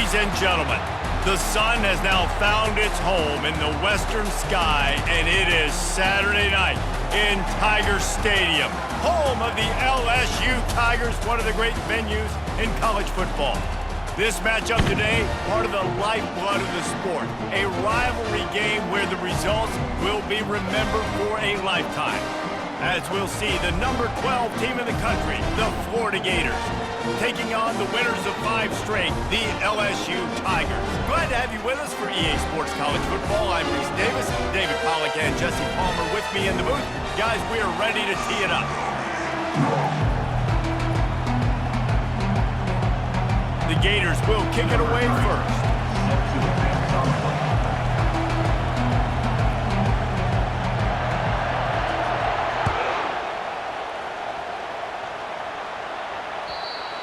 Ladies and gentlemen, the sun has now found its home in the western sky, and it is Saturday night in Tiger Stadium, home of the LSU Tigers, one of the great venues in college football. This matchup today, part of the lifeblood of the sport, a rivalry game where the results will be remembered for a lifetime. As we'll see, the number 12 team in the country, the Florida Gators, taking on the winners of 5 straight, the LSU Tigers. Glad to have you with us for EA Sports College Football. I'm Reese Davis, David Pollack and Jesse Palmer with me in the booth. Guys, we are ready to tee it up. The Gators will kick it away first.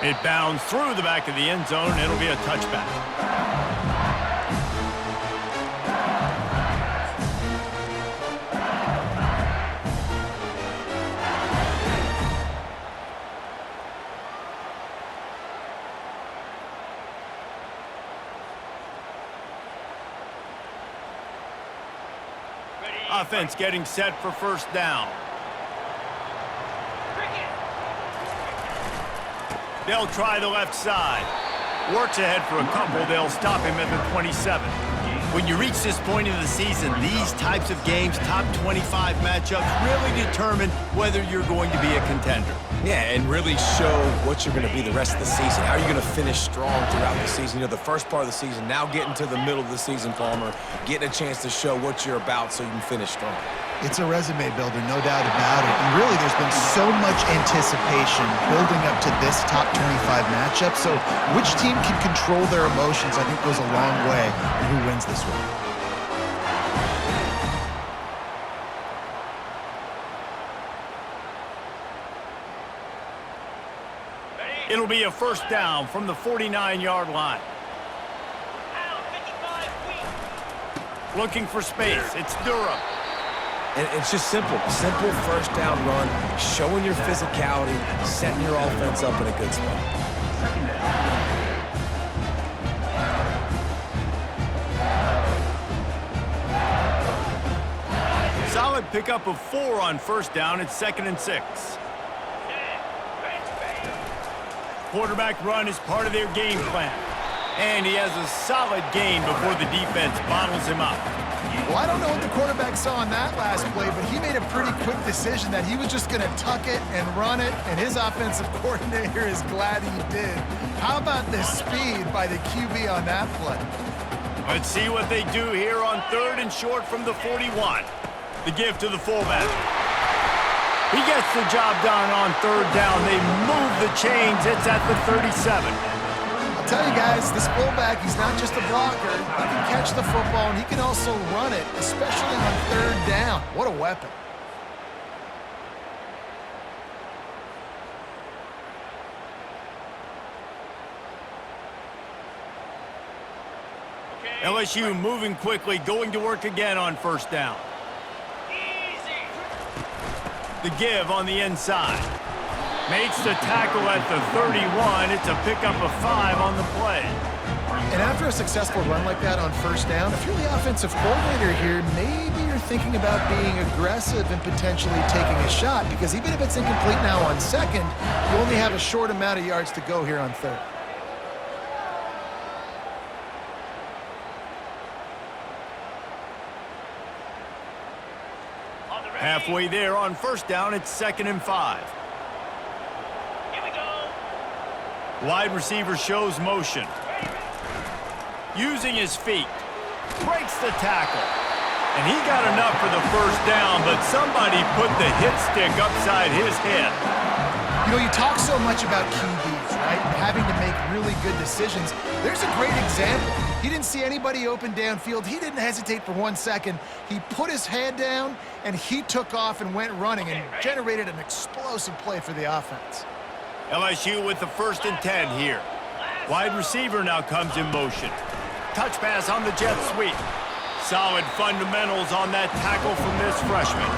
It bounds through the back of the end zone, and it'll be a touchback. Offense getting set for first down. They'll try the left side. Works ahead for a couple. They'll stop him at the 27. When you reach this point in the season, these types of games, top 25 matchups, really determine whether you're going to be a contender. Yeah, and really show what you're going to be the rest of the season. How are you going to finish strong throughout the season? You know, the first part of the season, now getting to the middle of the season, Palmer, getting a chance to show what you're about so you can finish strong. It's a resume builder, no doubt about it. And really, there's been so much anticipation building up to this top 25 matchup. So which team can control their emotions, I think, goes a long way in who wins this one. It'll be a first down from the 49-yard line. Looking for space. It's Durham. And it's just simple first down run, showing your physicality, setting your offense up in a good spot. Solid pickup of 4 on first down. It's 2nd and 6. Quarterback run is part of their game plan. And he has a solid gain before the defense bottles him up. Well, I don't know what the quarterback saw on that last play, but he made a pretty quick decision that he was just going to tuck it and run it, and his offensive coordinator is glad he did. How about the speed by the QB on that play? Let's see what they do here on 3rd and short from the 41. The give to the fullback. He gets the job done on 3rd down. They move the chains. It's at the 37. I'll tell you guys, this fullback, he's not just a blocker. He can catch the football, and he can also run it, especially on 3rd down. What a weapon. LSU moving quickly, going to work again on first down. The give on the inside. Makes the tackle at the 31. It's a pickup of 5 on the play. And after a successful run like that on first down, if you're the offensive coordinator here, maybe you're thinking about being aggressive and potentially taking a shot, because even if it's incomplete now on 2nd, you only have a short amount of yards to go here on 3rd. Halfway there on first down, it's 2nd and 5. Here we go. Wide receiver shows motion. Using his feet. Breaks the tackle. And he got enough for the first down, but somebody put the hit stick upside his head. You know, you talk so much about QBs, right? Having to make really good decisions. There's a great example. He didn't see anybody open downfield. He didn't hesitate for 1 second. He put his head down, and he took off and went running and generated an explosive play for the offense. LSU with the 1st and 10 here. Wide receiver now comes in motion. Touch pass on the jet sweep. Solid fundamentals on that tackle from this freshman.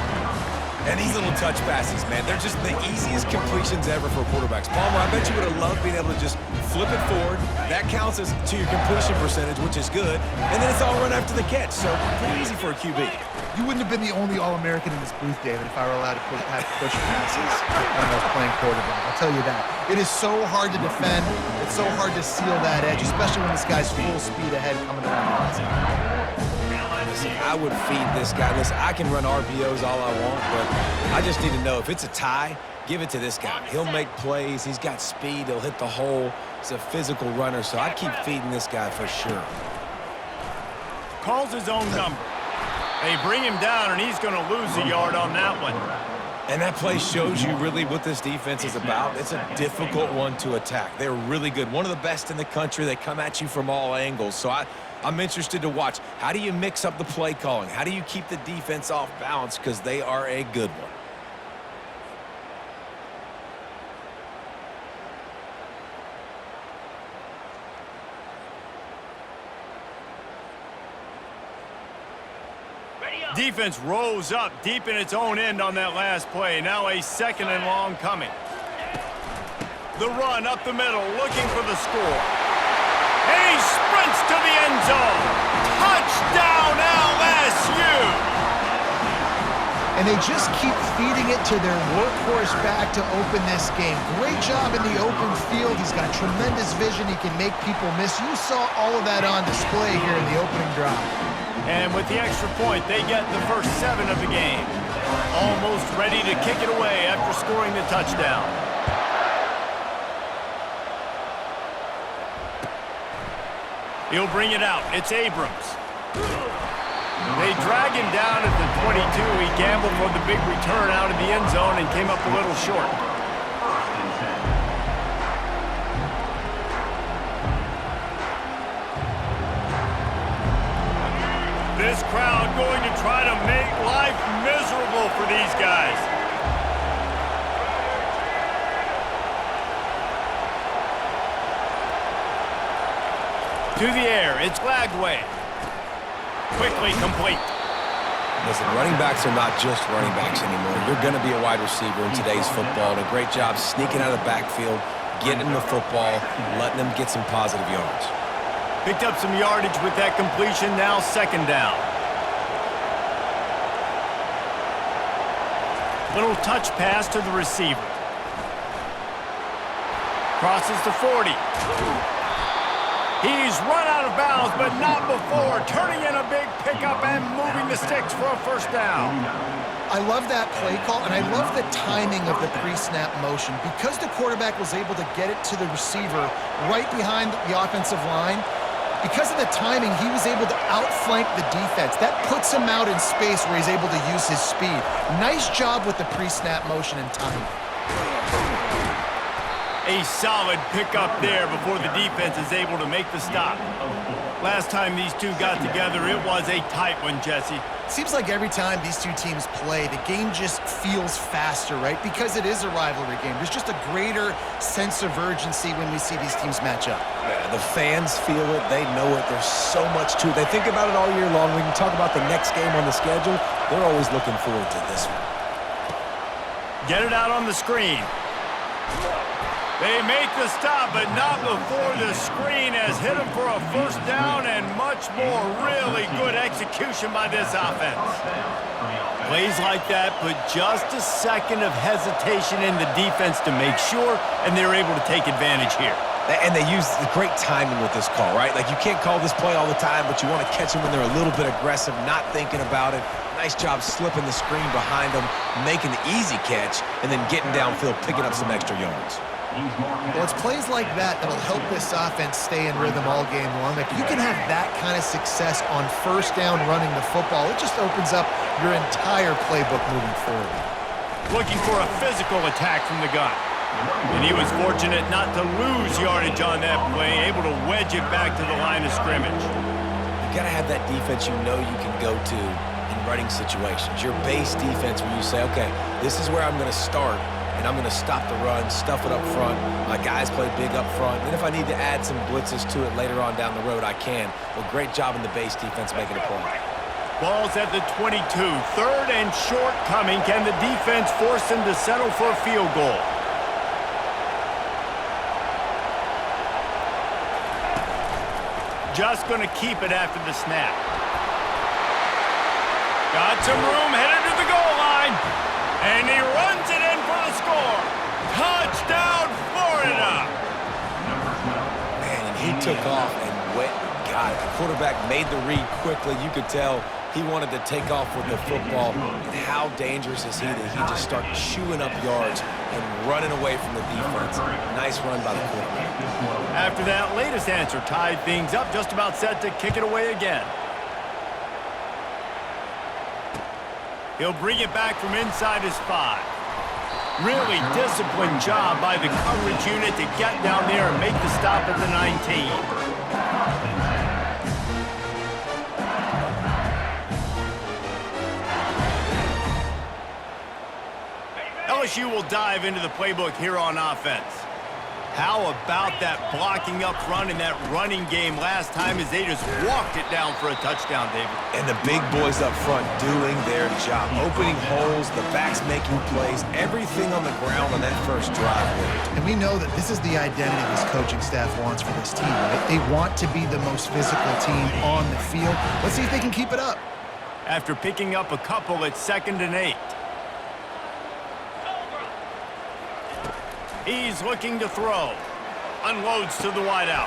And these little touch passes, man, they're just the easiest completions ever for quarterbacks. Palmer, I bet you would have loved being able to just flip it forward. That counts as to your completion percentage, which is good. And then it's all run after the catch, so pretty easy for a QB. You wouldn't have been the only All-American in this booth, David, if I were allowed to have push passes when I was playing quarterback. I'll tell you that. It is so hard to defend. It's so hard to seal that edge, especially when this guy's full speed ahead coming around the outside. Listen, I would feed this guy. Listen, I can run RPOs all I want, but I just need to know if it's a tie, give it to this guy. He'll make plays. He's got speed. He'll hit the hole. He's a physical runner, so I'd keep feeding this guy for sure. Calls his own number. They bring him down, and he's going to lose a yard on that one. And that play shows you really what this defense is about. It's a difficult one to attack. They're really good. One of the best in the country. They come at you from all angles. So I'm interested to watch. How do you mix up the play calling? How do you keep the defense off balance? Because they are a good one. Defense rose up deep in its own end on that last play. Now a 2nd and long coming. The run up the middle, looking for the score. And he sprints to the end zone. Touchdown, LSU! And they just keep feeding it to their workhorse back to open this game. Great job in the open field. He's got tremendous vision. He can make people miss. You saw all of that on display here in the opening drive. And with the extra point, they get the first 7 of the game. Almost ready to kick it away after scoring the touchdown. He'll bring it out. It's Abrams. They drag him down at the 22. He gambled for the big return out of the end zone and came up a little short. This crowd going to try to make life miserable for these guys. To the air, it's Lagway. Quickly complete. Listen, running backs are not just running backs anymore. You're going to be a wide receiver in today's football. And a great job sneaking out of the backfield, getting the football, letting them get some positive yards. Picked up some yardage with that completion, now 2nd down. Little touch pass to the receiver. Crosses the 40. He's run out of bounds, but not before. Turning in a big pickup and moving the sticks for a 1st down. I love that play call, and I love the timing of the pre-snap motion. Because the quarterback was able to get it to the receiver right behind the offensive line, because of the timing, he was able to outflank the defense. That puts him out in space where he's able to use his speed. Nice job with the pre-snap motion and timing. A solid pickup there before the defense is able to make the stop. Last time these two got together, it was a tight one, Jesse. Seems like every time these two teams play, the game just feels faster, right? Because it is a rivalry game. There's just a greater sense of urgency when we see these teams match up. Yeah, the fans feel it. They know it. There's so much to it. They think about it all year long. We can talk about the next game on the schedule. They're always looking forward to this one. Get it out on the screen. They make the stop, but not before the screen has hit them for a 1st down and much more. Really good execution by this offense. Plays like that put just a second of hesitation in the defense to make sure, and they're able to take advantage here. And they use the great timing with this call, right? Like, you can't call this play all the time, but you want to catch them when they're a little bit aggressive, not thinking about it. Nice job slipping the screen behind them, making the easy catch, and then getting downfield, picking up some extra yards. Well, it's plays like that that'll help this offense stay in rhythm all game long. If you can have that kind of success on 1st down running the football, it just opens up your entire playbook moving forward. Looking for a physical attack from the gun. And he was fortunate not to lose yardage on that play, able to wedge it back to the line of scrimmage. You got to have that defense you know you can go to in running situations. Your base defense where you say, okay, this is where I'm going to start. And I'm going to stop the run, stuff it up front. My guys play big up front. And if I need to add some blitzes to it later on down the road, I can. But great job in the base defense making a play. Ball's at the 22. Third and short coming. Can the defense force them to settle for a field goal? Just going to keep it after the snap. Got some room, headed to the goal line. And he runs it in for the score. Touchdown, Florida! Man, and he took off and went and got it. The quarterback made the read quickly. You could tell he wanted to take off with the football. And how dangerous is he that he just started chewing up yards and running away from the defense. Nice run by the quarterback. After that latest answer tied things up, just about set to kick it away again. He'll bring it back from inside his 5. Really disciplined job by the coverage unit to get down there and make the stop at the 19. LSU will dive into the playbook here on offense. How about that blocking up front in that running game last time as they just walked it down for a touchdown, David? And the big boys up front doing their job. Opening holes, the backs making plays, everything on the ground on that first drive. And we know that this is the identity this coaching staff wants for this team, right? They want to be the most physical team on the field. Let's see if they can keep it up. After picking up a couple, it's 2nd and 8. He's looking to throw. Unloads to the wideout.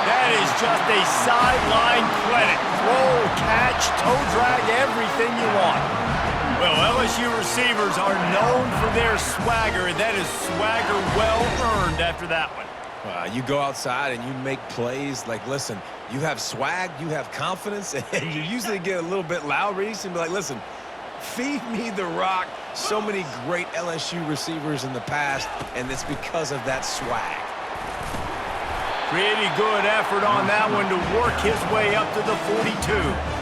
That is just a sideline credit. Throw, catch, toe drag, everything you want. Well, LSU receivers are known for their swagger, and that is swagger well earned after that one. You go outside and you make plays. Like, listen, you have swag, you have confidence, and you usually get a little bit loud, Reese, and be like, listen, feed me the rock. So many great LSU receivers in the past, and it's because of that swag. Pretty good effort on that one to work his way up to the 42.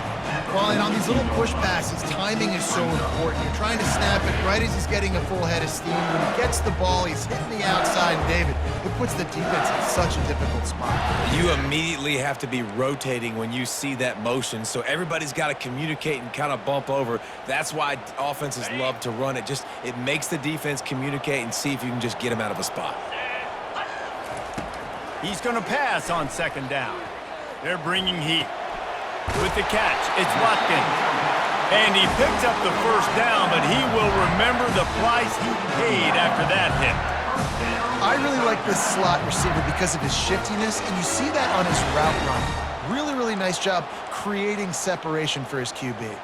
Well, and on these little push passes, timing is so important. You're trying to snap it right as he's getting a full head of steam. When he gets the ball, he's hitting the outside, and David, it puts the defense in such a difficult spot. You immediately have to be rotating when you see that motion, so everybody's got to communicate and kind of bump over. That's why offenses love to run it. It makes the defense communicate and see if you can just get him out of a spot. He's going to pass on 2nd down. They're bringing heat. With the catch, it's Watkins. And he picks up the 1st down, but he will remember the price he paid after that hit. I really like this slot receiver because of his shiftiness, and you see that on his route run. Really, really nice job creating separation for his QB.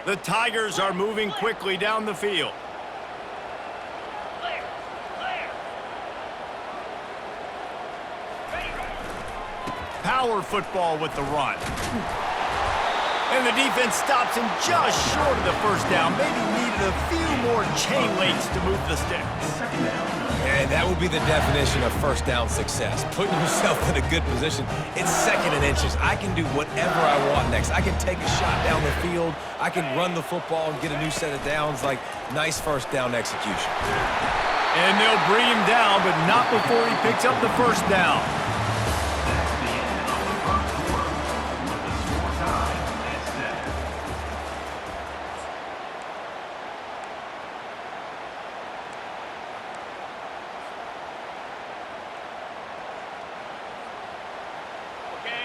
The Tigers are moving quickly down the field. Power football with the run. And the defense stops him just short of the 1st down. Maybe needed a few more chain links to move the sticks. And that would be the definition of 1st down success. Putting yourself in a good position. It's 2nd and inches. I can do whatever I want next. I can take a shot down the field. I can run the football and get a new set of downs. Like, nice 1st down execution. And they'll bring him down, but not before he picks up the 1st down.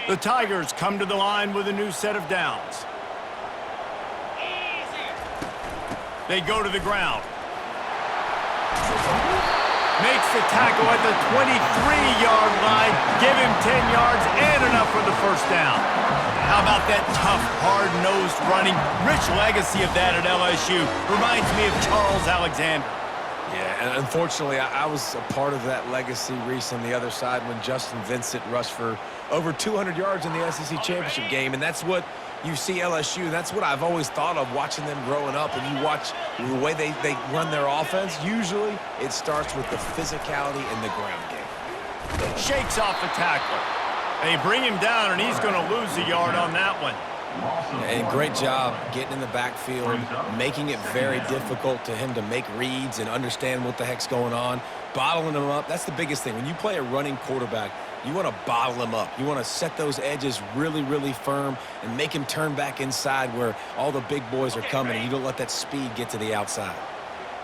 The Tigers come to the line with a new set of downs. They go to the ground. Makes the tackle at the 23-yard line. Give him 10 yards and enough for the 1st down. How about that tough, hard-nosed running? Rich legacy of that at LSU. Reminds me of Charles Alexander. Yeah, and unfortunately, I was a part of that legacy, Reese, on the other side when Justin Vincent rushed for over 200 yards in the SEC championship game, and that's what you see LSU. That's what I've always thought of watching them growing up, and you watch the way they run their offense. Usually, it starts with the physicality in the ground game. Shakes off the tackler. They bring him down, and he's going to lose a yard on that one. And great job getting in the backfield, making it very difficult to him to make reads and understand what the heck's going on, bottling him up. That's the biggest thing. When you play a running quarterback, you want to bottle him up. You want to set those edges really, really firm and make him turn back inside where all the big boys are coming, and you don't let that speed get to the outside.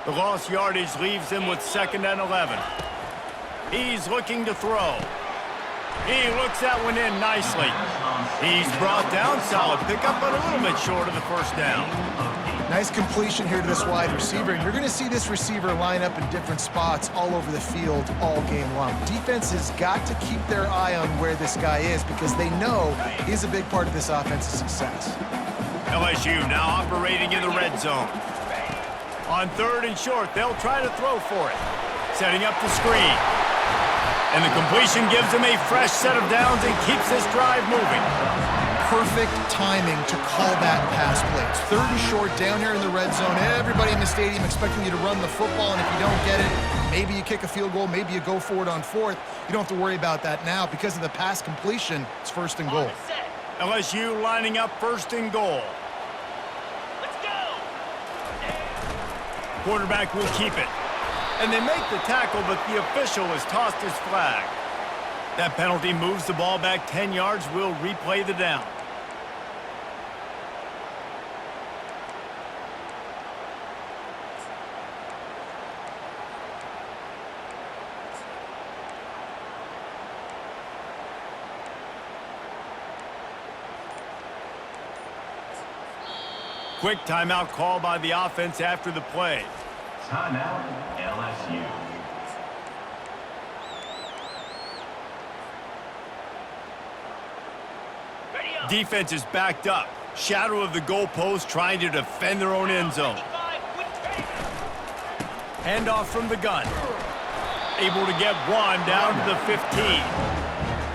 The lost yardage leaves him with 2nd and 11. He's looking to throw. He looks that one in nicely. He's brought down, solid pickup, but a little bit short of the first down. Nice completion here to this wide receiver. You're going to see this receiver line up in different spots all over the field all game long. Defense has got to keep their eye on where this guy is because they know he's a big part of this offense's success. LSU now operating in the red zone. On 3rd and short, they'll try to throw for it. Setting up the screen. And the completion gives him a fresh set of downs and keeps this drive moving. Perfect timing to call that pass play. It's 3rd and short down here in the red zone. Everybody in the stadium expecting you to run the football, and if you don't get it, maybe you kick a field goal, maybe you go for it on 4th. You don't have to worry about that now. Because of the pass completion, it's 1st and goal. LSU lining up 1st and goal. Let's go! Quarterback will keep it. And they make the tackle, but the official has tossed his flag. That penalty moves the ball back 10 yards. We'll replay the down. Quick timeout call by the offense after the play. Timeout, LSU. Defense is backed up. Shadow of the goalpost trying to defend their own end zone. Handoff from the gun. Able to get one down to the 15.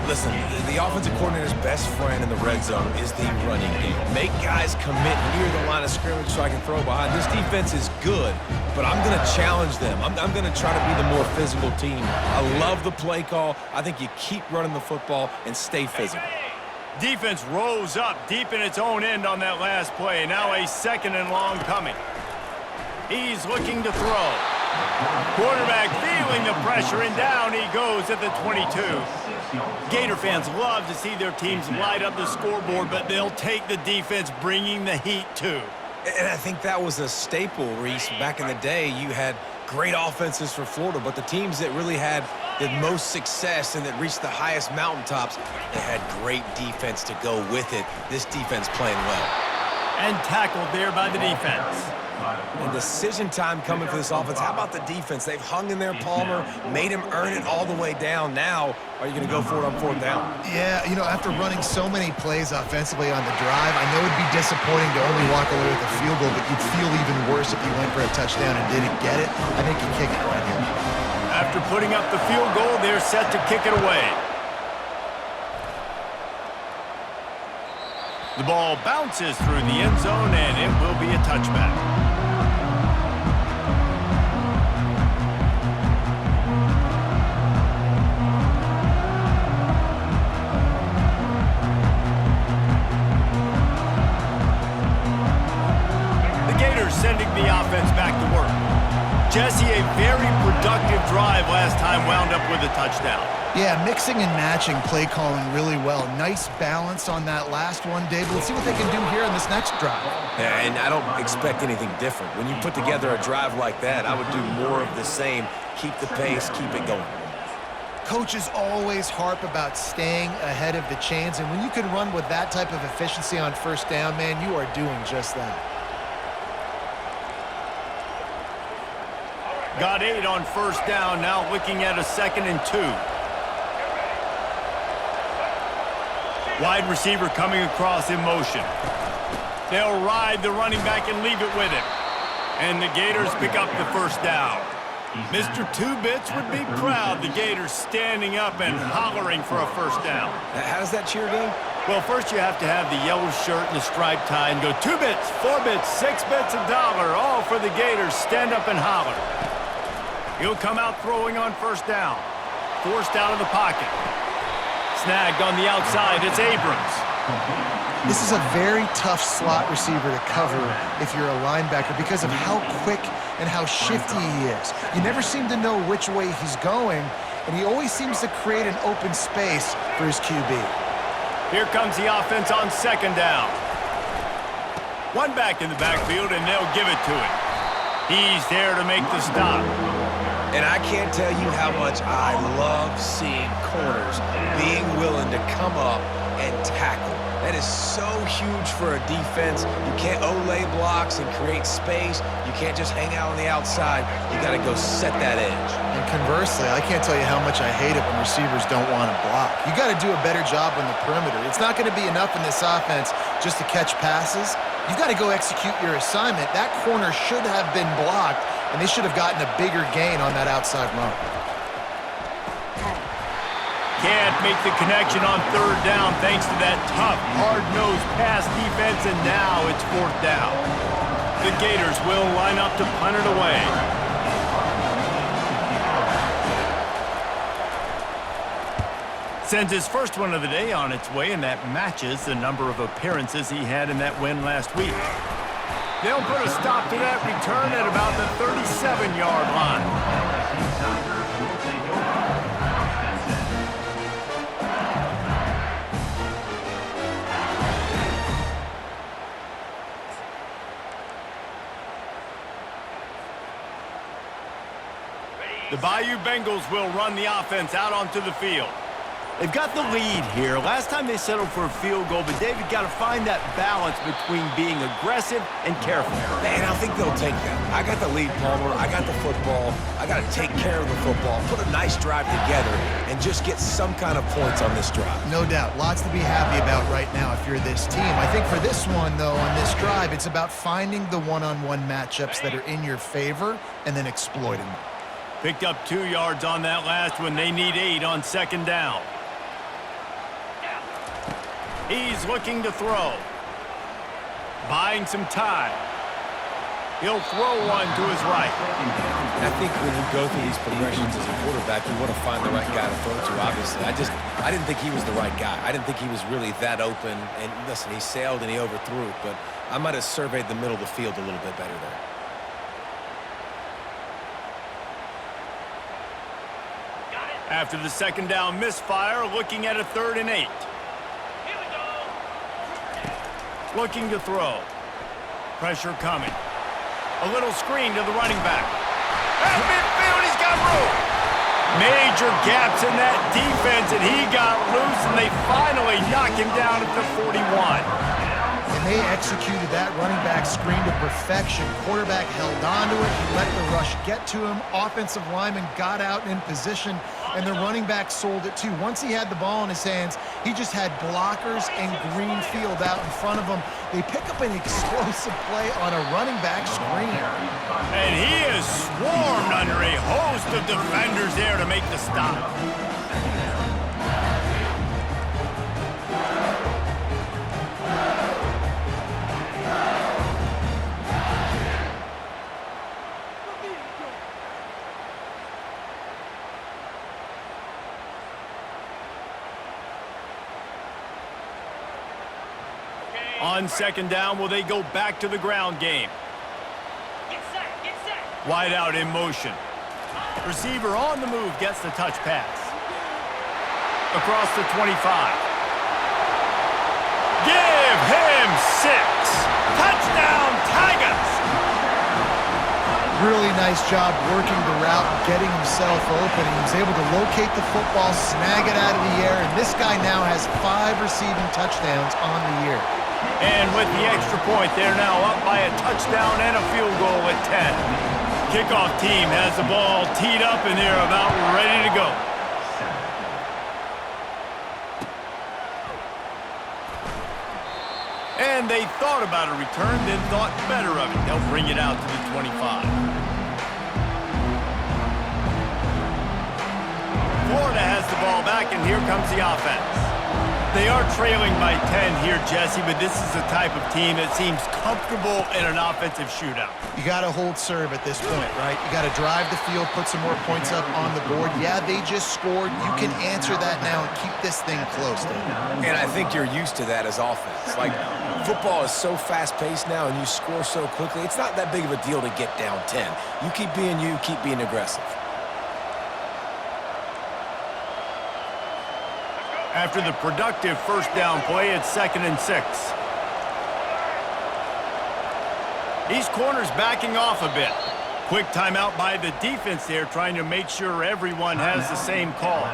Listen, the offensive coordinator's best friend in the red zone is the running game. Make guys commit near the line of scrimmage so I can throw behind. This defense is good, but I'm going to challenge them. I'm going to try to be the more physical team. I love the play call. I think you keep running the football and stay physical. Defense rose up deep in its own end on that last play. Now a 2nd and long coming. He's looking to throw. Quarterback feeling the pressure, and down he goes at the 22. Gator fans love to see their teams light up the scoreboard, but they'll take the defense bringing the heat too. And I think that was a staple, Reese. Back in the day, you had great offenses for Florida, but the teams that really had the most success and that reached the highest mountaintops, they had great defense to go with it. This defense playing well. And tackled there by the defense. And decision time coming for this offense. How about the defense? They've hung in there, Palmer, made him earn it all the way down. Now, are you going to go for it on 4th down? Yeah, you know, after running so many plays offensively on the drive, I know it'd be disappointing to only walk away with a field goal, but you'd feel even worse if you went for a touchdown and didn't get it. I think you kick it right here. After putting up the field goal, they're set to kick it away. The ball bounces through the end zone, and it will be a touchback. The Gators sending the offense back to work. Jesse, a very productive drive last time wound up with a touchdown. Yeah, mixing and matching play calling really well. Nice balance on that last one, David. Let's see what they can do here in this next drive. Yeah, and I don't expect anything different. When you put together a drive like that, I would do more of the same. Keep the pace, keep it going. Coaches always harp about staying ahead of the chains, and when you can run with that type of efficiency on 1st down, man, you are doing just that. Got 8 on 1st down, now looking at a 2nd and 2. Wide receiver coming across in motion. They'll ride the running back and leave it with him. And the Gators pick up the 1st down. Mr. Two Bits would be proud. The Gators standing up and hollering for a 1st down. How does that cheer go? Well, first you have to have the yellow shirt and the striped tie and go 2 bits, 4 bits, 6 bits, $1, all for the Gators. Stand up and holler. He'll come out throwing on 1st down. Forced out of the pocket. Snagged on the outside, it's Abrams. This is a very tough slot receiver to cover if you're a linebacker because of how quick and how shifty he is. You never seem to know which way he's going, and he always seems to create an open space for his QB. Here comes the offense on second down. One back in the backfield, and they'll give it to him. He's there to make the stop. And I can't tell you how much I love seeing corners being willing to come up and tackle. That is so huge for a defense. You can't lay blocks and create space. You can't just hang out on the outside. You got to go set that edge. And conversely, I can't tell you how much I hate it when receivers don't want to block. You got to do a better job on the perimeter. It's not going to be enough in this offense just to catch passes. You've got to go execute your assignment. That corner should have been blocked, and they should have gotten a bigger gain on that outside run. Can't make the connection on third down thanks to that tough, hard-nosed pass defense, and now it's fourth down. The Gators will line up to punt it away. Sends his first one of the day on its way, and that matches the number of appearances he had in that win last week. They'll put a stop to that return at about the 37-yard line. The Bayou Bengals will run the offense out onto the field. They've got the lead here. Last time they settled for a field goal, but David got to find that balance between being aggressive and careful. Man, I think they'll take that. I got the lead, Palmer. I got the football. I got to take care of the football, put a nice drive together, and just get some kind of points on this drive. No doubt. Lots to be happy about right now if you're this team. I think for this one, though, on this drive, it's about finding the one-on-one matchups that are in your favor and then exploiting them. Picked up 2 yards on that last one. They need 8 on second down. He's looking to throw. Buying some time. He'll throw one to his right. I think when you go through these progressions as a quarterback, you want to find the right guy to throw to, obviously. I didn't think he was the right guy. I didn't think he was really that open. And listen, he sailed and he overthrew it, but I might have surveyed the middle of the field a little bit better there. After the second down misfire, looking at a 3rd and 8. Looking to throw. Pressure coming. A little screen to the running back. At midfield, he's got room. Major gaps in that defense, and he got loose, and they finally knock him down at the 41. And they executed that running back screen to perfection. Quarterback held onto it. He let the rush get to him. Offensive lineman got out in position, and the running back sold it too. Once he had the ball in his hands, he just had blockers and green field out in front of him. They pick up an explosive play on a running back screen. And he is swarmed under a host of defenders there to make the stop. On second down, will they go back to the ground game? Get set. Wide out in motion. Receiver on the move gets the touch pass. Across the 25. Give him 6. Touchdown, Tigers! Really nice job working the route, getting himself open. He was able to locate the football, snag it out of the air, and this guy now has 5 receiving touchdowns on the year. And with the extra point, they're now up by a touchdown and a field goal at 10. Kickoff team has the ball teed up, and they're about ready to go. And they thought about a return, then thought better of it. They'll bring it out to the 25. Florida has the ball back, and here comes the offense. They are trailing by 10 here, Jesse, but this is the type of team that seems comfortable in an offensive shootout. You got to hold serve at this point, right? You got to drive the field, put some more points up on the board. Yeah, they just scored. You can answer that now and keep this thing close, Dave. And I think you're used to that as offense. Like, football is so fast-paced now and you score so quickly, it's not that big of a deal to get down 10. You keep being you, keep being aggressive. After the productive first down play, it's 2nd and 6. These corners backing off a bit. Quick timeout by the defense there, trying to make sure everyone has the same call.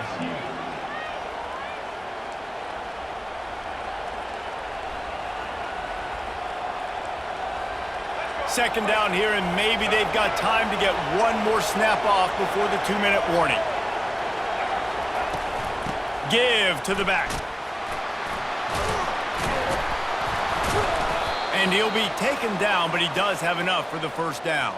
Second down here, and maybe they've got time to get one more snap off before the 2-minute warning. Give to the back. And he'll be taken down, but he does have enough for the first down.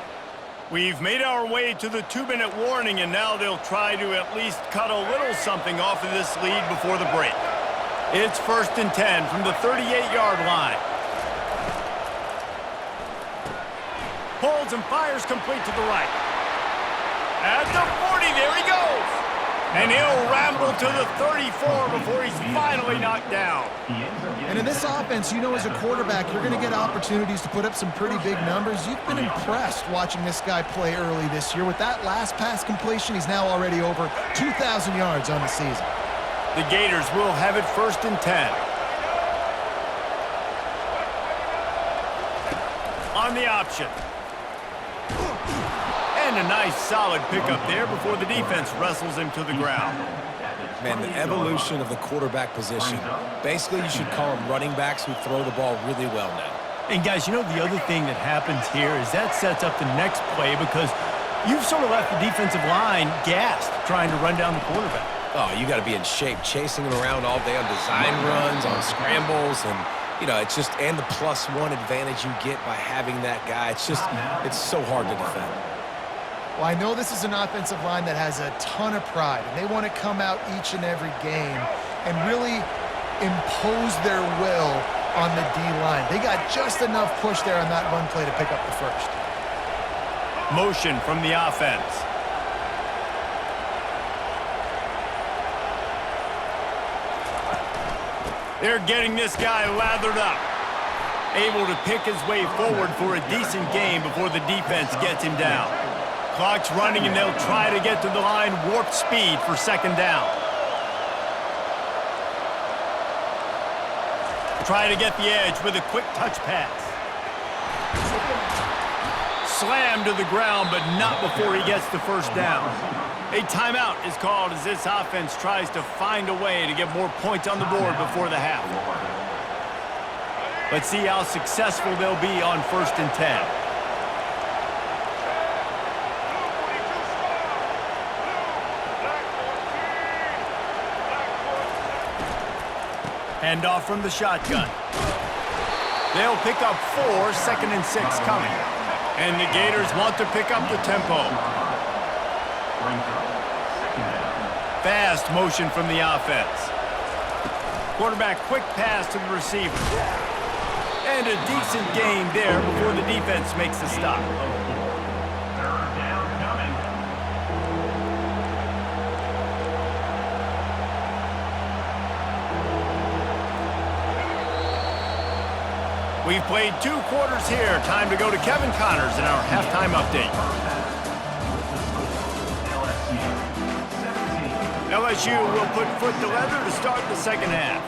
We've made our way to the 2-minute warning, and now they'll try to at least cut a little something off of this lead before the break. It's 1st and 10 from the 38-yard line. Pulls and fires complete to the right. At the 40, there he goes. And he'll ramble to the 34 before he's finally knocked down. And in this offense, you know, as a quarterback, you're going to get opportunities to put up some pretty big numbers. You've been impressed watching this guy play early this year. With that last pass completion, he's now already over 2,000 yards on the season. The Gators will have it 1st and 10. On the option. And a nice solid pickup there before the defense wrestles him to the ground. Man, the evolution of the quarterback position. Basically, you should call them running backs who throw the ball really well now. And guys, you know the other thing that happens here is that sets up the next play because you've sort of left the defensive line gassed trying to run down the quarterback. Oh, you got to be in shape, chasing him around all day on design runs, on scrambles, and you know, it's just, and the +1 advantage you get by having that guy. It's so hard to defend. Well, I know this is an offensive line that has a ton of pride, and they want to come out each and every game and really impose their will on the D-line. They got just enough push there on that run play to pick up the first. Motion from the offense. They're getting this guy lathered up. Able to pick his way forward for a decent game before the defense gets him down. Clock's running, and they'll try to get to the line warp speed for 2nd down. Try to get the edge with a quick touch pass. Slammed to the ground, but not before he gets the first down. A timeout is called as this offense tries to find a way to get more points on the board before the half. Let's see how successful they'll be on 1st and 10. Handoff from the shotgun. They'll pick up 4, 2nd and 6 coming. And the Gators want to pick up the tempo. Fast motion from the offense. Quarterback quick pass to the receiver. And a decent game there before the defense makes the stop. We've played 2 quarters here. Time to go to Kevin Connors in our halftime update. LSU will put foot to leather to start the second half.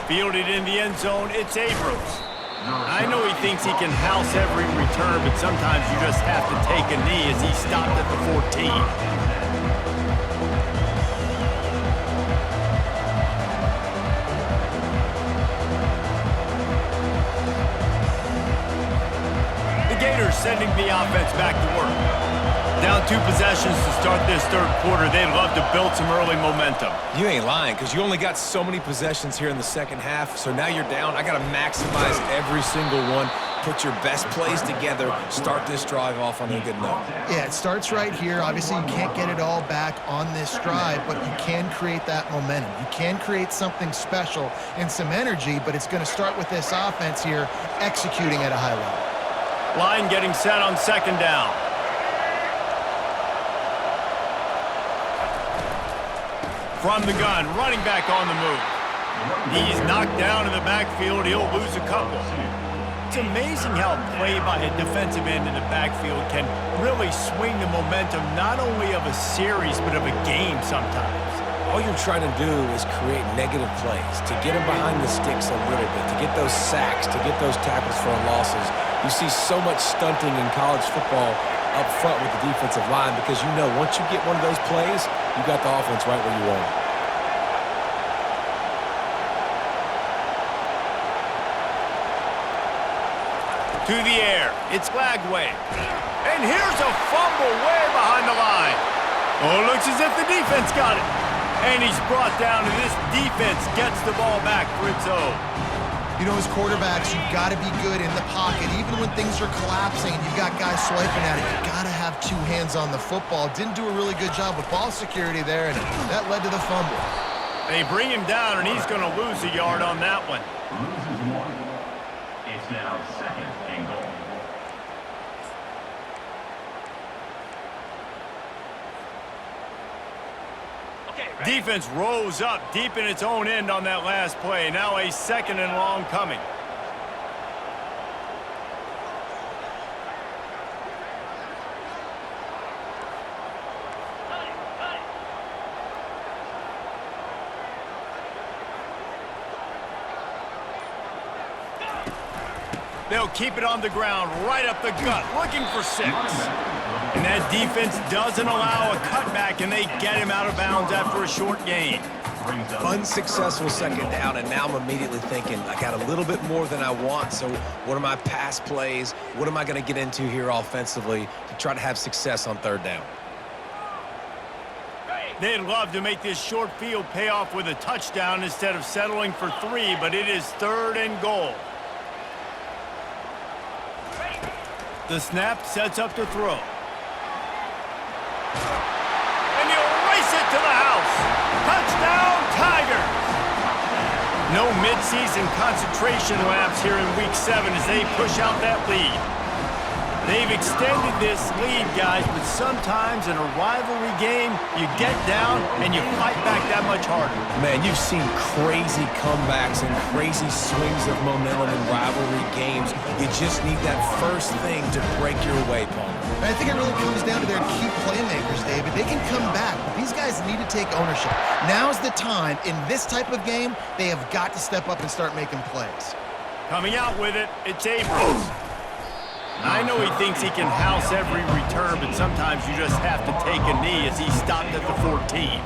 Fielded in the end zone, it's Abrams. I know he thinks he can house every return, but sometimes you just have to take a knee as he stopped at the 14. Gators sending the offense back to work. Down 2 possessions to start this 3rd quarter. They'd love to build some early momentum. You ain't lying, because you only got so many possessions here in the second half, so now you're down. I got to maximize every single one. put your best plays together, start this drive off on a good note. Yeah, it starts right here. Obviously, you can't get it all back on this drive, but you can create that momentum. You can create something special and some energy, but it's going to start with this offense here executing at a high level. Line getting set on second down. From the gun, running back on the move. He's knocked down in the backfield. He'll lose a couple. It's amazing how play by a defensive end in the backfield can really swing the momentum not only of a series but of a game sometimes. All you're trying to do is create negative plays, to get them behind the sticks a little bit, to get those sacks, to get those tackles for losses. You see so much stunting in college football up front with the defensive line because you know once you get one of those plays, you got the offense right where you want it. To the air, it's Lagway. And here's a fumble way behind the line. Oh, looks as if the defense got it. And he's brought down, and this defense gets the ball back for its own. You know, as quarterbacks, you've got to be good in the pocket. Even when things are collapsing and you've got guys swiping at it, you've got to have two hands on the football. Didn't do a really good job with ball security there, and that led to the fumble. They bring him down, and he's going to lose a yard on that one. Loses one. It's now second and goal. Defense rose up deep in its own end on that last play. Now a second and long coming. They'll keep it on the ground, right up the gut, looking for 6. And that defense doesn't allow a cutback, and they get him out of bounds after a short gain. Unsuccessful second down, and now I'm immediately thinking, I got a little bit more than I want, so what are my pass plays? What am I going to get into here offensively to try to have success on third down? They'd love to make this short field pay off with a touchdown instead of settling for 3, but it is third and goal. The snap sets up to throw. And he'll race it to the house. Touchdown, Tigers! No midseason concentration laps here in Week 7 as they push out that lead. They've extended this lead, guys, but sometimes in a rivalry game, you get down and you fight back that much harder. Man, you've seen crazy comebacks and crazy swings of momentum in rivalry games. You just need that first thing to break your way, Paul. And I think it really comes down to their key playmakers, David. They can come back, but these guys need to take ownership. Now's the time. In this type of game, they have got to step up and start making plays. Coming out with it, it's Abrams. I know he thinks he can house every return, but sometimes you just have to take a knee as he stopped at the 14.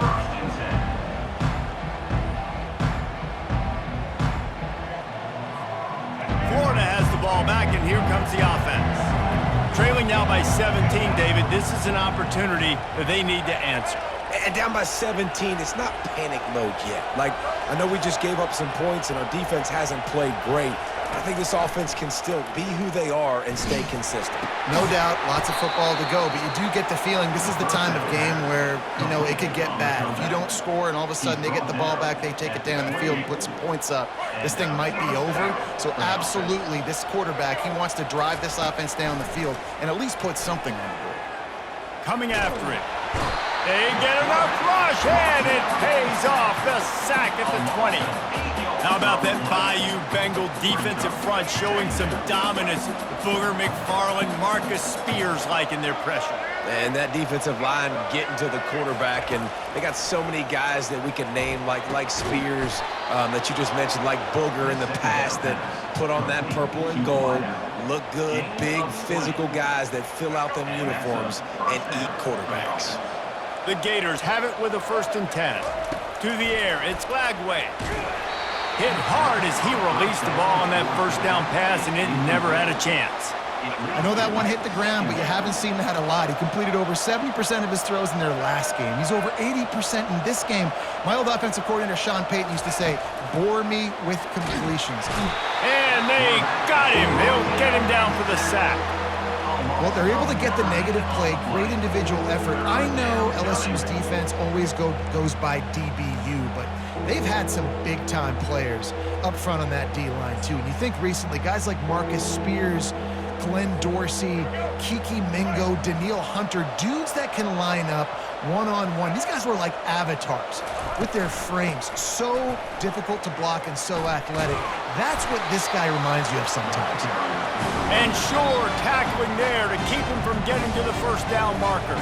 Florida has the ball back, and here comes the offense. Trailing now by 17, David, this is an opportunity that they need to answer. And down by 17, it's not panic mode yet. Like, I know we just gave up some points and our defense hasn't played great. I think this offense can still be who they are and stay consistent. No doubt, lots of football to go, but you do get the feeling this is the time of game where, you know, it could get bad. If you don't score and all of a sudden they get the ball back, they take it down the field and put some points up, this thing might be over. So absolutely, this quarterback, he wants to drive this offense down the field and at least put something on the board. Coming after it. They get enough rush, and it pays off. The sack at the 20. How about that Bayou Bengal defensive front showing some dominance? Booger McFarland, Marcus Spears liking their pressure. And that defensive line getting to the quarterback, and they got so many guys that we could name like Spears that you just mentioned, like Booger in the past that put on that purple and gold, look good, big physical guys that fill out them uniforms and eat quarterbacks. The Gators have it with a 1st and 10. To the air, it's Lagway. Hit hard as he released the ball on that first down pass, and it never had a chance. I know that one hit the ground, but you haven't seen that a lot. He completed over 70% of his throws in their last game. He's over 80% in this game. My old offensive coordinator, Sean Payton, used to say, bore me with completions. And they got him. They'll get him sack. Well, they're able to get the negative play, great individual effort. I know LSU's defense always goes by DBU, but they've had some big-time players up front on that D-line, too. And you think recently, guys like Marcus Spears, Glenn Dorsey, Kiki Mingo, Daniil Hunter, dudes that can line up one-on-one. These guys were like avatars with their frames. So difficult to block and so athletic. That's what this guy reminds you of sometimes. And sure, tackling there to keep him from getting to the first down marker.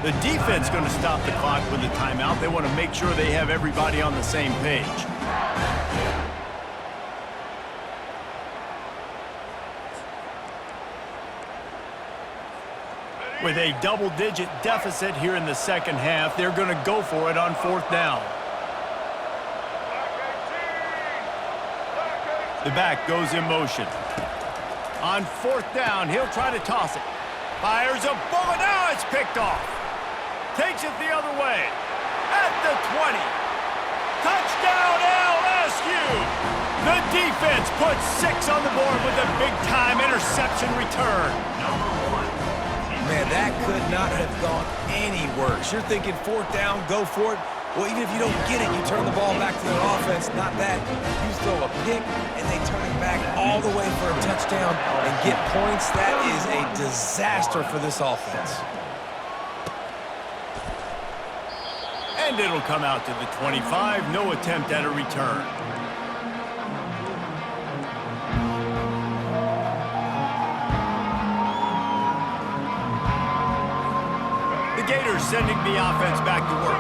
The defense going to stop the clock with a timeout. They want to make sure they have everybody on the same page. With a double-digit deficit here in the second half, they're going to go for it on fourth down. The back goes in motion. On fourth down, he'll try to toss it. Fires a bullet. Now it's picked off. Takes it the other way. At the 20. Touchdown LSU! The defense puts 6 on the board with a big-time interception return. Man, that could not have gone any worse. You're thinking fourth down, go for it. Well, even if you don't get it, you turn the ball back to their offense. Not that. You throw a pick, and they turn it back all the way for a touchdown and get points. That is a disaster for this offense. And it'll come out to the 25. No attempt at a return. Gators sending the offense back to work.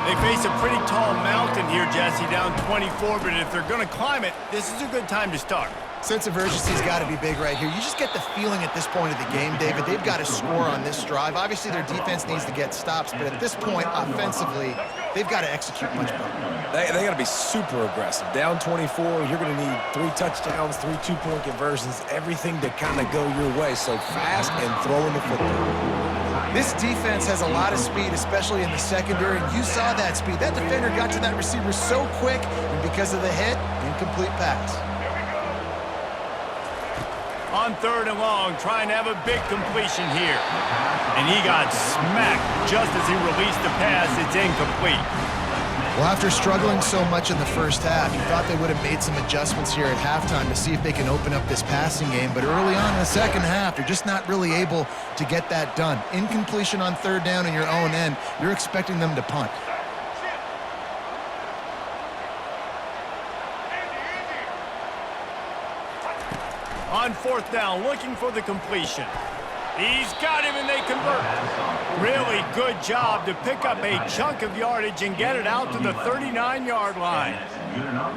They face a pretty tall mountain here, Jesse, down 24, but if they're going to climb it, this is a good time to start. Sense of urgency's got to be big right here. You just get the feeling at this point of the game, David, they've got to score on this drive. Obviously, their defense needs to get stops, but at this point, offensively, they've got to execute much better. They got to be super aggressive. Down 24, you're going to need 3 touchdowns, 3 two-point conversions, everything to kind of go your way. So fast and throwing the football. This defense has a lot of speed, especially in the secondary. You saw that speed. That defender got to that receiver so quick, and because of the hit, incomplete pass. On third and long, trying to have a big completion here. And he got smacked just as he released the pass. It's incomplete. Well, after struggling so much in the first half, you thought they would have made some adjustments here at halftime to see if they can open up this passing game. But early on in the second half, they're just not really able to get that done. Incompletion on third down in your own end, you're expecting them to punt. On fourth down, looking for the completion. He's got him and they convert. Really good job to pick up a chunk of yardage and get it out to the 39-yard line.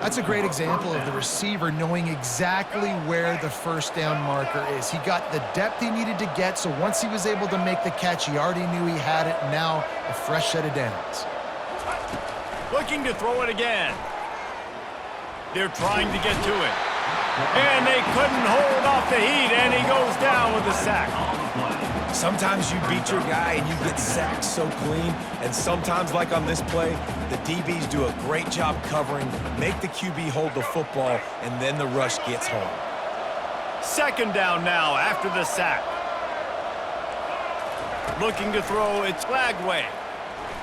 That's a great example of the receiver knowing exactly where the first down marker is. He got the depth he needed to get, so once he was able to make the catch, he already knew he had it. Now a fresh set of downs. Looking to throw it again. They're trying to get to it. And they couldn't hold off the heat, and he goes down with a sack. Sometimes you beat your guy and you get sacked so clean, and sometimes, like on this play, the DBs do a great job covering, make the QB hold the football, and then the rush gets home. Second down now after the sack. Looking to throw, it's Lagway.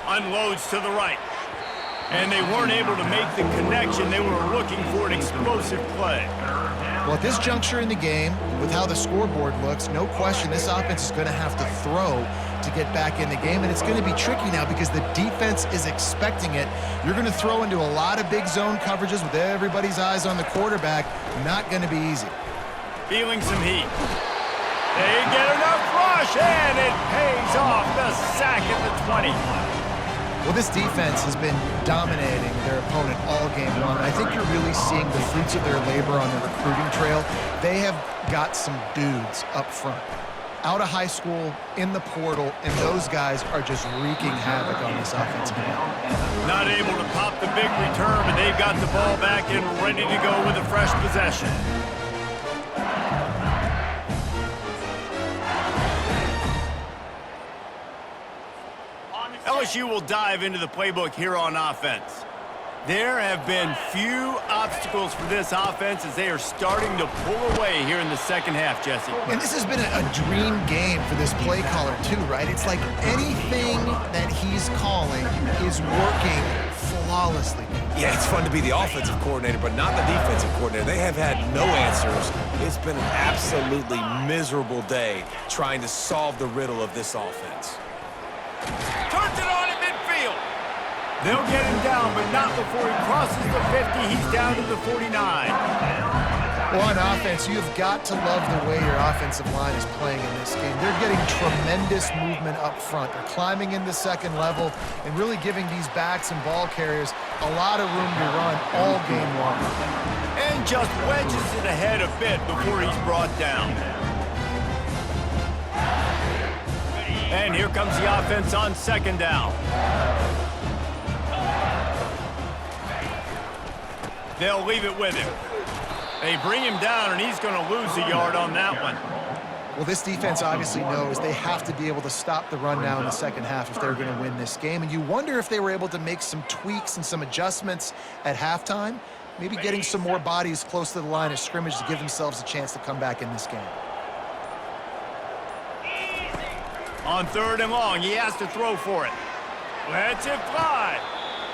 Unloads to the right. And they weren't able to make the connection. They were looking for an explosive play. Well, at this juncture in the game, with how the scoreboard looks, no question this offense is going to have to throw to get back in the game, and it's going to be tricky now because the defense is expecting it. You're going to throw into a lot of big zone coverages with everybody's eyes on the quarterback. Not going to be easy. Feeling some heat. They get enough rush, and it pays off. The sack at the 20. Well, this defense has been dominating their opponent all game long. I think you're really seeing the fruits of their labor on the recruiting trail. They have got some dudes up front, out of high school, in the portal, and those guys are just wreaking havoc on this offensive line. Not able to pop the big return, but they've got the ball back and ready to go with a fresh possession. LSU will dive into the playbook here on offense. There have been few obstacles for this offense as they are starting to pull away here in the second half, Jesse. And this has been a dream game for this play caller too, right? It's like anything that he's calling is working flawlessly. Yeah, it's fun to be the offensive coordinator, but not the defensive coordinator. They have had no answers. It's been an absolutely miserable day trying to solve the riddle of this offense. Turns it on in midfield. They'll get him down, but not before he crosses the 50. He's down to the 49. Well, on offense, you've got to love the way your offensive line is playing in this game. They're getting tremendous movement up front. They're climbing in the second level and really giving these backs and ball carriers a lot of room to run all game long. And just wedges it ahead a bit before he's brought down. And here comes the offense on second down. They'll leave it with him. They bring him down, and he's going to lose a yard on that one. Well, this defense obviously knows they have to be able to stop the run now in the second half if they're going to win this game. And you wonder if they were able to make some tweaks and some adjustments at halftime, maybe getting some more bodies close to the line of scrimmage to give themselves a chance to come back in this game. On third and long, he has to throw for it. Lets it fly.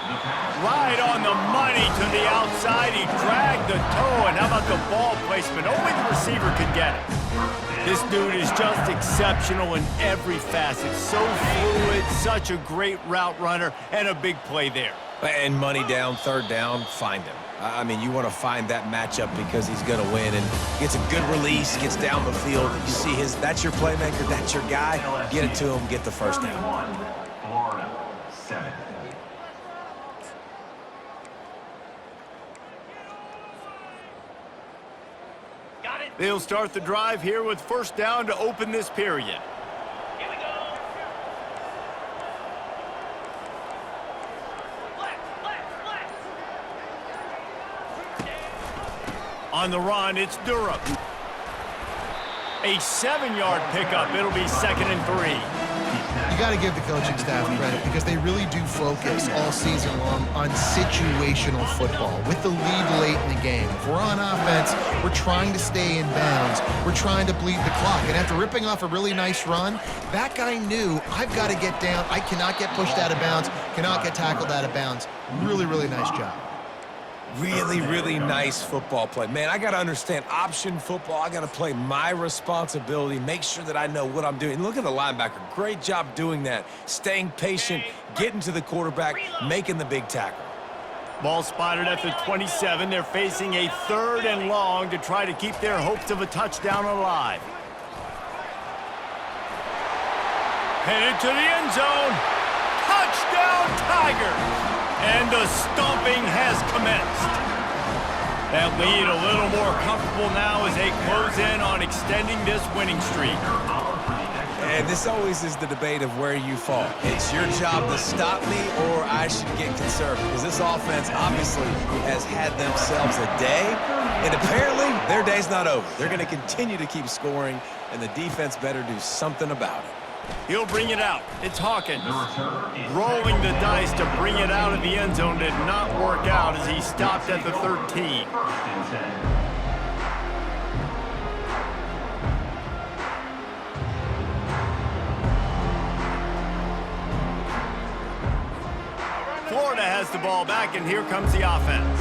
Right on the money to the outside. He dragged the toe, and how about the ball placement? Only the receiver could get it. This dude is just exceptional in every facet. So fluid, such a great route runner, and a big play there. And money down, third down, find him. I mean, you want to find that matchup because he's going to win and gets a good release, gets down the field. You see that's your playmaker, that's your guy. Get it to him, get the first down. Florida, 7. They'll start the drive here with first down to open this period. Here we go. On the run, it's Durham. A 7-yard pickup. It'll be 2nd and 3. You got to give the coaching staff credit because they really do focus all season long on situational football with the lead late in the game. If we're on offense, we're trying to stay in bounds. We're trying to bleed the clock. And after ripping off a really nice run, that guy knew, I've got to get down. I cannot get pushed out of bounds, cannot get tackled out of bounds. Really, really nice job. Really, really nice football play. Man, I got to understand option football. I got to play my responsibility, make sure that I know what I'm doing. Look at the linebacker. Great job doing that. Staying patient, getting to the quarterback, making the big tackle. Ball spotted at the 27. They're facing a 3rd and long to try to keep their hopes of a touchdown alive. Headed to the end zone. Touchdown, Tigers! And the stomping has commenced. That lead a little more comfortable now as they close in on extending this winning streak. And this always is the debate of where you fall. It's your job to stop me or I should get conservative. Because this offense obviously has had themselves a day. And apparently their day's not over. They're going to continue to keep scoring. And the defense better do something about it. He'll bring it out. It's Hawkins. Rolling the dice to bring it out of the end zone did not work out as he stopped at the 13. Florida has the ball back, and here comes the offense.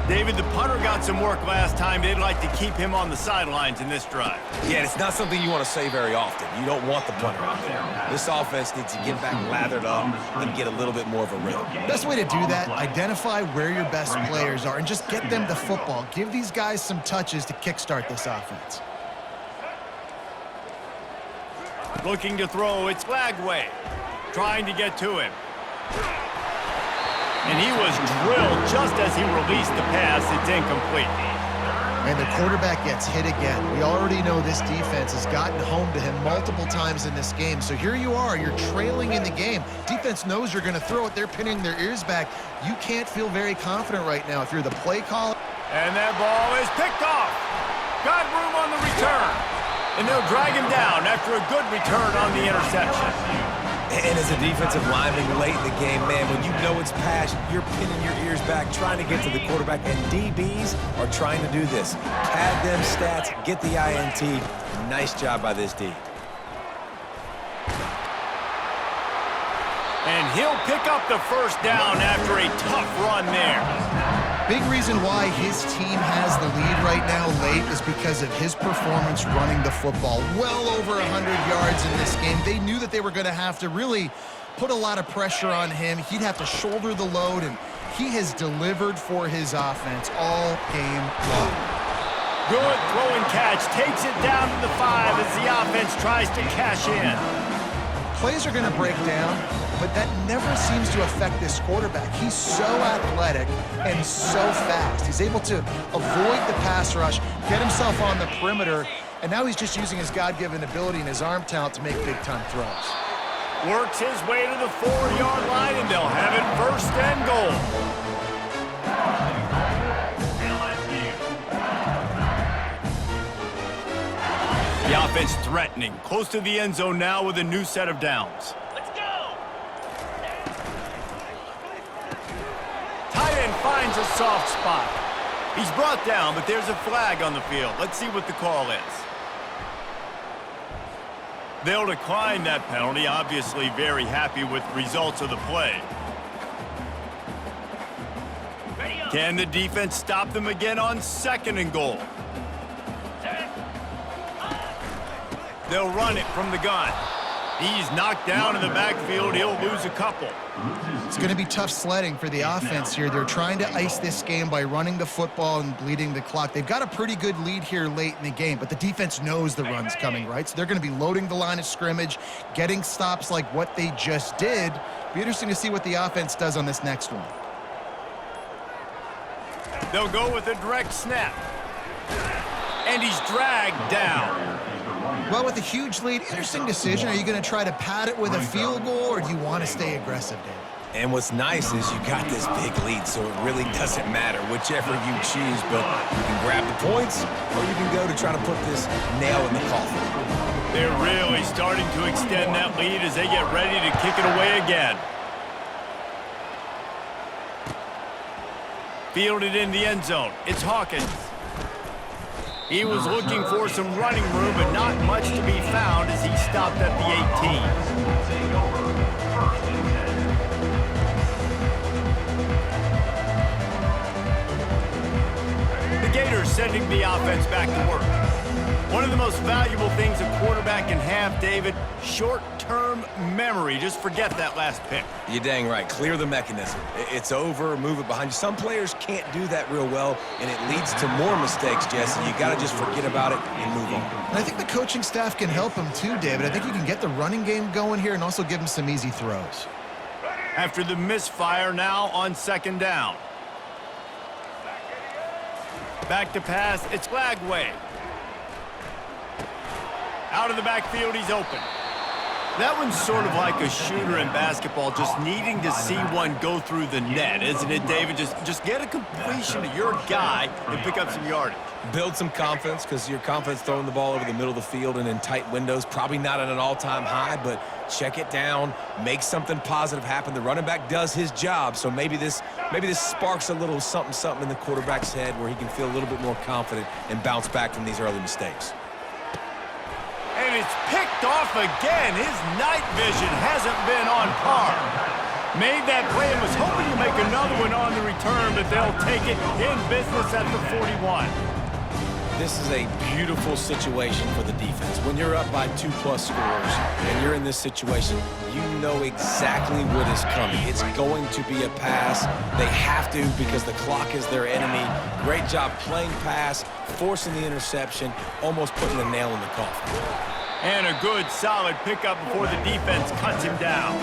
David, the punter got some work last time. They'd like to keep him on the sidelines in this drive. Yeah, it's not something you want to say very often. You don't want the punter out there. This offense needs to get back lathered up and get a little bit more of a rhythm. Best way to do that, identify where your best players are and just get them the football. Give these guys some touches to kickstart this offense. Looking to throw, it's Lagway. Trying to get to him. And he was drilled just as he released the pass. It's incomplete. And the quarterback gets hit again. We already know this defense has gotten home to him multiple times in this game. So here you are, you're trailing in the game. Defense knows you're going to throw it. They're pinning their ears back. You can't feel very confident right now if you're the play caller. And that ball is picked off. Got room on the return. And they'll drag him down after a good return on the interception. And as a defensive lineman late in the game, man, when you know it's pass, you're pinning your ears back, trying to get to the quarterback, and DBs are trying to do this. Pad them stats, get the INT. Nice job by this D. And he'll pick up the first down after a tough run there. Big reason why his team has the lead right now late is because of his performance running the football. Well over 100 yards in this game. They knew that they were going to have to really put a lot of pressure on him. He'd have to shoulder the load, and he has delivered for his offense all game long. Good throw and catch. Takes it down to the 5 as the offense tries to cash in. Plays are going to break down, but that never seems to affect this quarterback. He's so athletic and so fast. He's able to avoid the pass rush, get himself on the perimeter, and now he's just using his God-given ability and his arm talent to make big-time throws. Works his way to the 4-yard line, and they'll have it first and goal. The offense threatening, close to the end zone now with a new set of downs. Let's go! Tight end finds a soft spot. He's brought down, but there's a flag on the field. Let's see what the call is. They'll decline that penalty, obviously very happy with the results of the play. Can the defense stop them again on 2nd and goal? They'll run it from the gun. He's knocked down in the backfield. He'll lose a couple. It's going to be tough sledding for the offense here. They're trying to ice this game by running the football and bleeding the clock. They've got a pretty good lead here late in the game, but the defense knows the run's coming, right? So they're going to be loading the line of scrimmage, getting stops like what they just did. Be interesting to see what the offense does on this next one. They'll go with a direct snap. And he's dragged down. Well, with a huge lead, interesting decision. Are you going to try to pad it with a field goal, or do you want to stay aggressive, Dave? And what's nice is you got this big lead, so it really doesn't matter whichever you choose, but you can grab the points, or you can go to try to put this nail in the coffin. They're really starting to extend that lead as they get ready to kick it away again. Fielded in the end zone. It's Hawkins. He was looking for some running room, but not much to be found as he stopped at the 18. The Gators sending the offense back to work. One of the most valuable things a quarterback can have, David, short-term memory. Just forget that last pick. You're dang right. Clear the mechanism. It's over, move it behind you. Some players can't do that real well, and it leads to more mistakes, Jesse. You got to just forget about it and move on. And I think the coaching staff can help him too, David. I think you can get the running game going here and also give him some easy throws. After the misfire, now on 2nd down. Back to pass. It's Lagway. Out of the backfield, he's open. That one's sort of like a shooter in basketball, just needing to see one go through the net, isn't it, David? Just get a completion to your guy and pick up some yardage. Build some confidence, because your confidence throwing the ball over the middle of the field and in tight windows, probably not at an all-time high, but check it down, make something positive happen. The running back does his job, so maybe this sparks a little something in the quarterback's head where he can feel a little bit more confident and bounce back from these early mistakes. And it's picked off again. His night vision hasn't been on par. Made that play and was hoping to make another one on the return, but they'll take it in business at the 41. This is a beautiful situation for the defense. When you're up by 2+ scores and you're in this situation, you know exactly what is coming. It's going to be a pass. They have to, because the clock is their enemy. Great job playing pass, forcing the interception, almost putting the nail in the coffin. And a good, solid pickup before the defense cuts him down.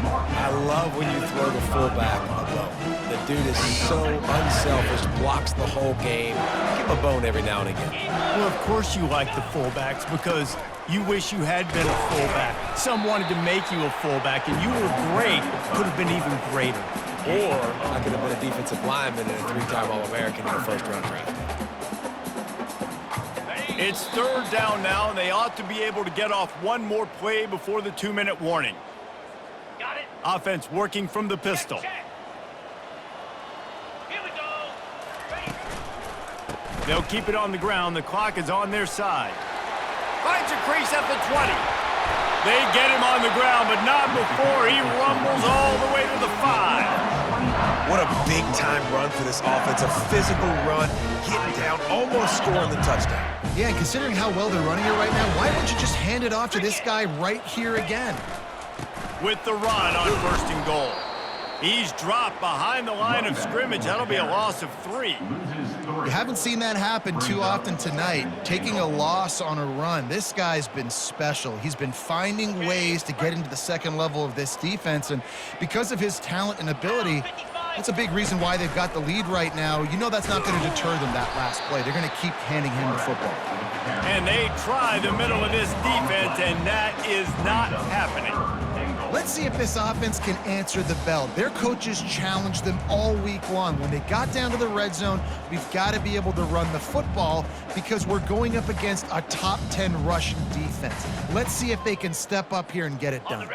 I love when you throw the fullback a bone. The dude is so unselfish, blocks the whole game. Give him a bone every now and again. Well, of course you like the fullbacks because you wish you had been a fullback. Some wanted to make you a fullback, and you were great. Could have been even greater. Or I could have been a defensive lineman and a 3-time All-American in a first-round draft. It's 3rd down now, and they ought to be able to get off one more play before the 2-minute warning. Offense working from the pistol. They'll keep it on the ground. The clock is on their side. Finds a crease at the 20. They get him on the ground, but not before he rumbles all the way to the 5. What a big-time run for this offense. A physical run, getting down, almost scoring the touchdown. Yeah, and considering how well they're running it right now, why don't you just hand it off to this guy right here again? With the run on 1st and goal. He's dropped behind the line of scrimmage. That'll be a loss of 3. You haven't seen that happen too often tonight, taking a loss on a run. This guy's been special. He's been finding ways to get into the second level of this defense, and because of his talent and ability, that's a big reason why they've got the lead right now. You know that's not going to deter them that last play. They're going to keep handing him the football. And they try the middle of this defense, and that is not happening. Let's see if this offense can answer the bell. Their coaches challenged them all week long. When they got down to the red zone, we've got to be able to run the football because we're going up against a top 10 rushing defense. Let's see if they can step up here and get it done.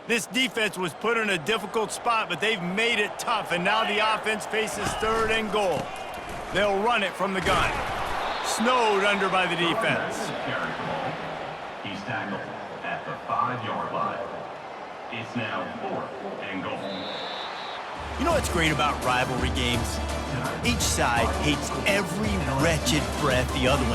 This defense was put in a difficult spot, but they've made it tough, and now the offense faces 3rd and goal. They'll run it from the gun. Snowed under by the defense. He's tackled at the 5-yard line. It's now 4th and goal. You know what's great about rivalry games? Each side hates every wretched breath the other one